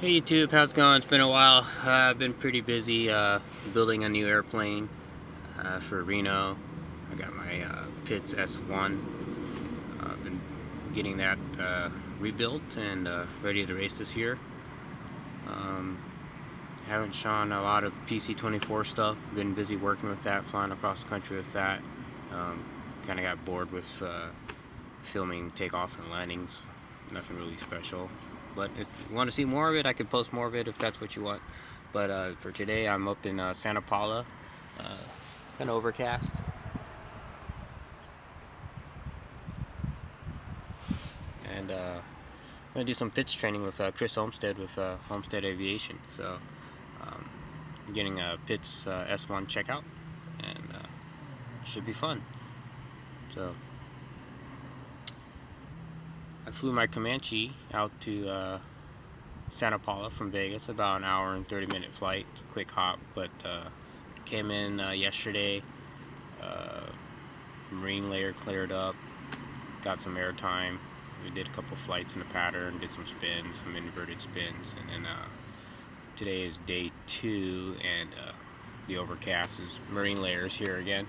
Hey YouTube, how's it going? It's been a while. I've been pretty busy building a new airplane for Reno. I got my Pitts S1. I've been getting that rebuilt and ready to race this year. Haven't shown a lot of PC-24 stuff. Been busy working with that, flying across the country with that. Kind of got bored with filming takeoff and landings. Nothing really special. But if you want to see more of it, I could post more of it if that's what you want. But for today, I'm up in Santa Paula. Kind of overcast. And I'm going to do some pitch training with Chris Olmsted with Olmsted Aviation. So getting a Pitts S1 checkout, and should be fun. So I flew my Comanche out to Santa Paula from Vegas, about an hour and 30-minute flight, quick hop, but came in yesterday, marine layer cleared up, got some air time. We did a couple flights in the pattern, did some spins, some inverted spins, and then today is day 2, and the overcast is marine layers here again.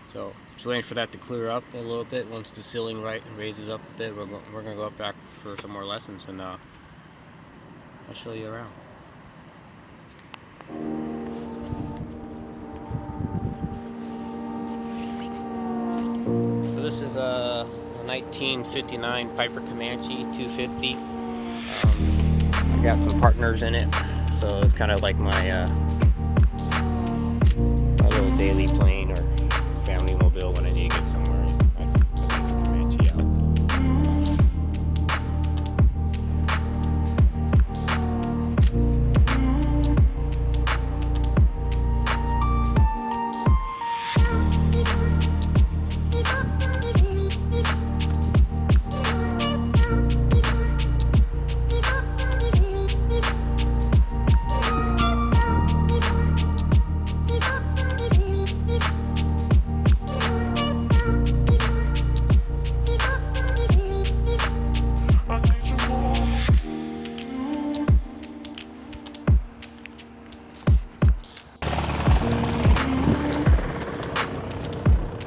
So just waiting for that to clear up a little bit. Once the ceiling raises up a bit, we're going to go up back for some more lessons, and I'll show you around. So this is a 1959 Piper Comanche 250. I got some partners in it, so it's kind of like my little daily plane or family mobile when I need to get somewhere. I take the Comanche out.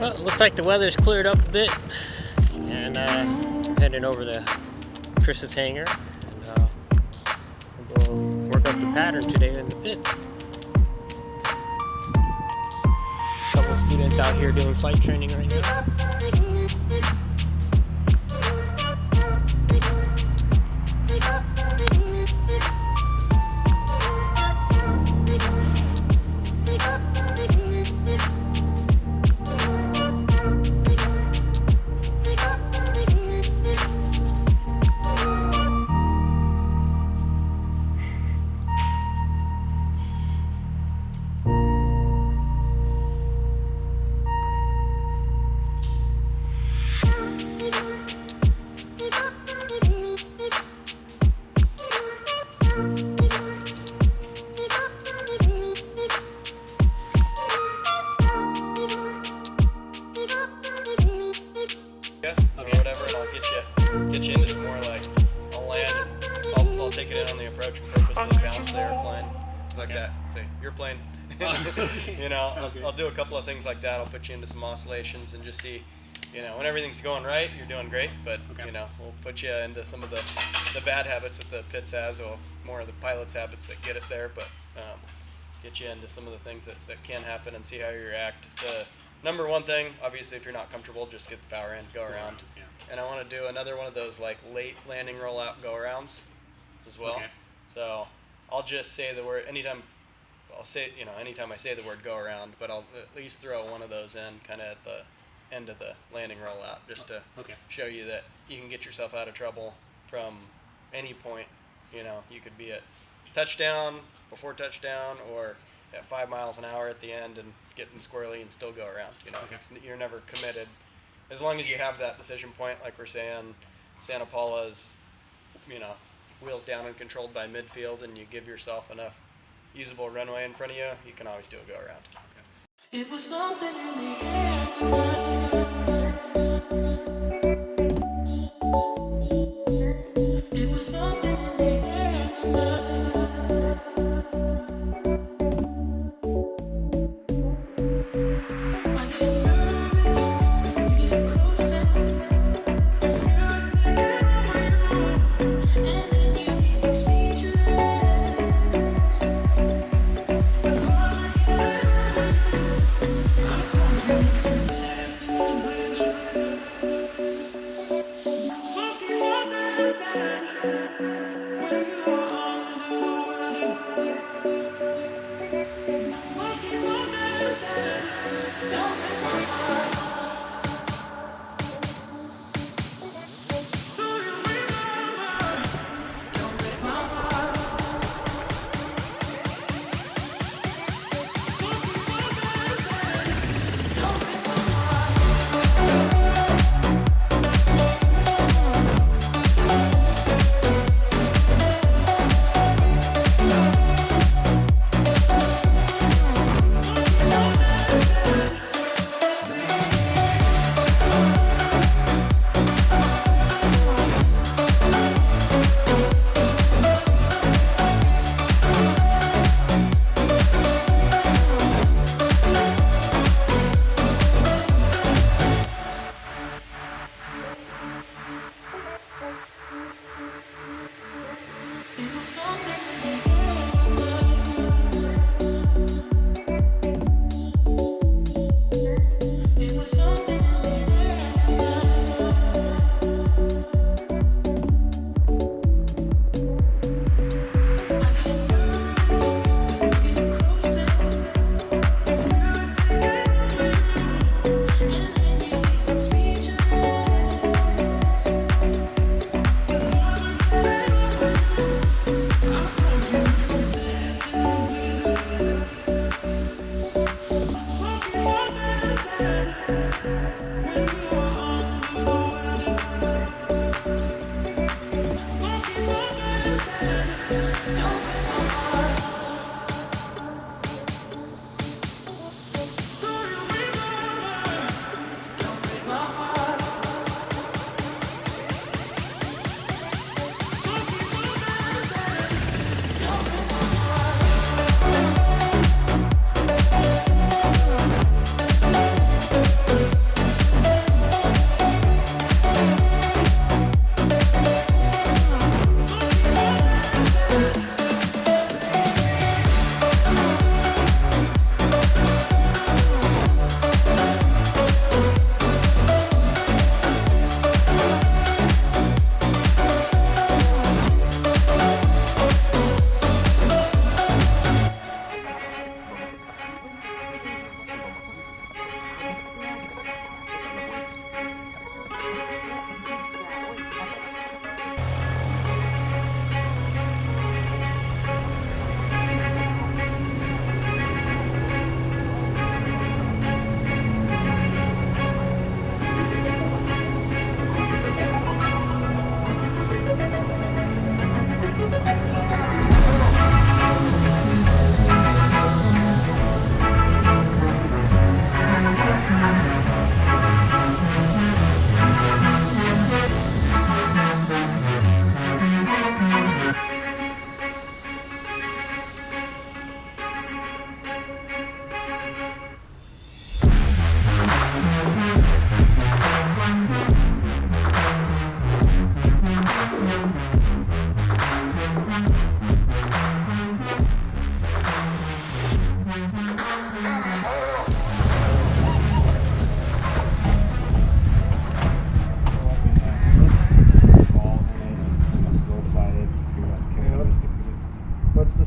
Well, it looks like the weather's cleared up a bit, and I'm heading over to Chris's hangar, and we'll go work up the pattern today in the pit. A couple of students out here doing flight training right now. Get you into some more, like, I'll land and I'll take it in on the approach and purposely bounce the airplane like that. Say, your plane. You know, I'll do a couple of things like that. I'll put you into some oscillations and just see, you know, when everything's going right, you're doing great, but you know, we'll put you into some of the bad habits that the Pitts has, or more of the pilot's habits that get it there, but get you into some of the things that can happen and see how you react. The number one thing, obviously, if you're not comfortable, just get the power in, go around. Yeah. And I want to do another one of those like late landing rollout go arounds as well. Okay. So I'll just say the word anytime I say the word go around, but I'll at least throw one of those in kind of at the end of the landing rollout, just to show you that you can get yourself out of trouble from any point. You know, you could be at touchdown, before touchdown, or at 5 miles an hour at the end and getting squirrely and still go around. You know, you're never committed. As long as you have that decision point, like we're saying, Santa Paula is, you know, wheels down and controlled by midfield, and you give yourself enough usable runway in front of you, you can always do a go around. It was something in the air. It was something in the air.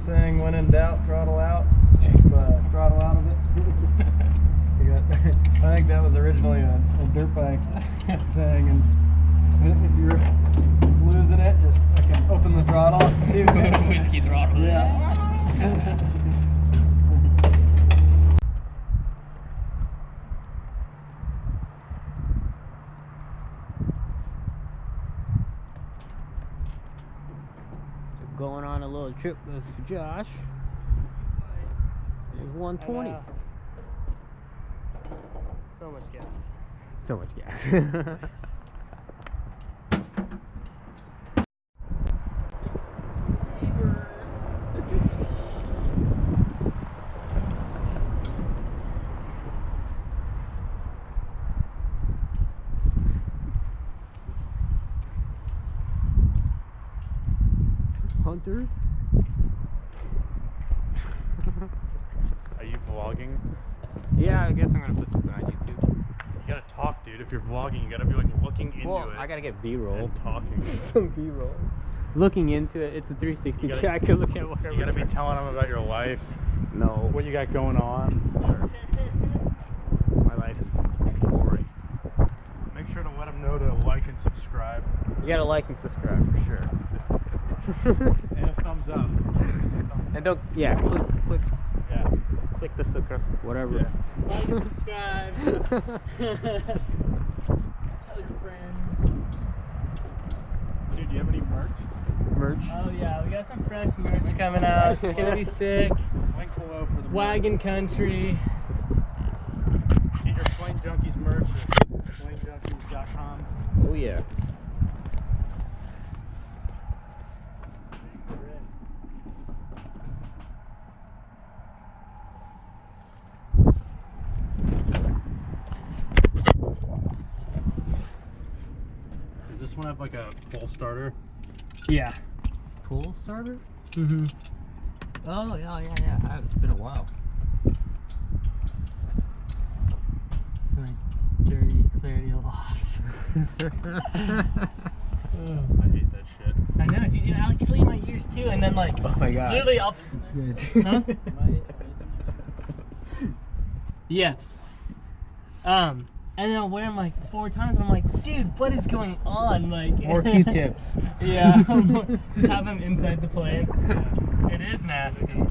saying, when in doubt, throttle out. Throttle out of it. I think that was originally a dirt bike saying, and if you're losing it, just fucking open the throttle and see if it whiskey throttle. Yeah. Going on a little trip with Josh. It's 120. So much gas. So much gas. Hunter? Are you vlogging? Yeah, I guess I'm gonna put something on YouTube. You gotta talk, dude. If you're vlogging, you gotta be like looking into Well, it. I gotta get B-roll. And talking. Some B-roll. looking into it. It's a 360 You gotta- tracker. Look at whatever. You gotta be telling them about your life, No, what you got going on. my life is boring. Make sure to let them know to like and subscribe. You gotta like and subscribe for sure. And a thumbs up. And don't, yeah, click Yeah. the subscribe, whatever. Yeah. Like and subscribe. Tell your friends. Dude, do you have any merch? Merch. Oh yeah, we got some fresh merch coming out. It's gonna be sick. Link below for the merch. Wagon country. Get your Plane Junkies merch at planejunkies.com. Oh yeah. Does this one have like a pull starter? Yeah. Pool starter? Mm-hmm. Oh yeah. It's been a while. Some dirty clarity loss. I hate that shit. I know, dude. And I'll clean my ears too, and then like, Oh my god. literally, I'll. Good. Huh? Yes. And then I'll wear them like 4 times. And I'm like, dude, what is going on? Like More Q-tips. Yeah. Just have them inside the plane. It is nasty.